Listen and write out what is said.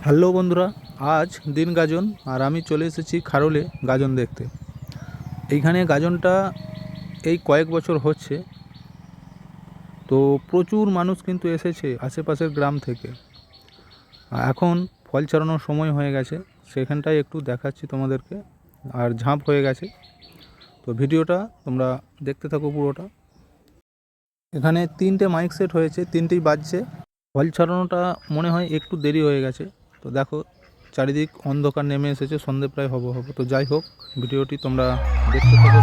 Hello বন্ধুরা, আজ দিন গাজন আর আমি চলে এসেছি খারোলে গাজন দেখতে। এইখানে গাজনটা এই কয়েক বছর হচ্ছে, তো প্রচুর মানুষ কিন্তু এসেছে আশেপাশের গ্রাম থেকে। এখন ফল ছাড়ানোর সময় হয়ে গেছে, সেখানটায় একটু দেখাচ্ছি তোমাদেরকে। আর ঝাঁপ হয়ে গেছে, তো ভিডিওটা তোমরা দেখতে থাকো পুরোটা। এখানে তিনটে মাইক সেট হয়েছে, তিনটেই বাজছে। ফল ছাড়ানোটা মনে হয় একটু দেরি হয়ে গেছে। তো দেখো, চারিদিক অন্ধকার নেমে এসেছে, সন্ধে প্রায় হব। তো যাই হোক, ভিডিওটি তোমরা দেখতে থাকো।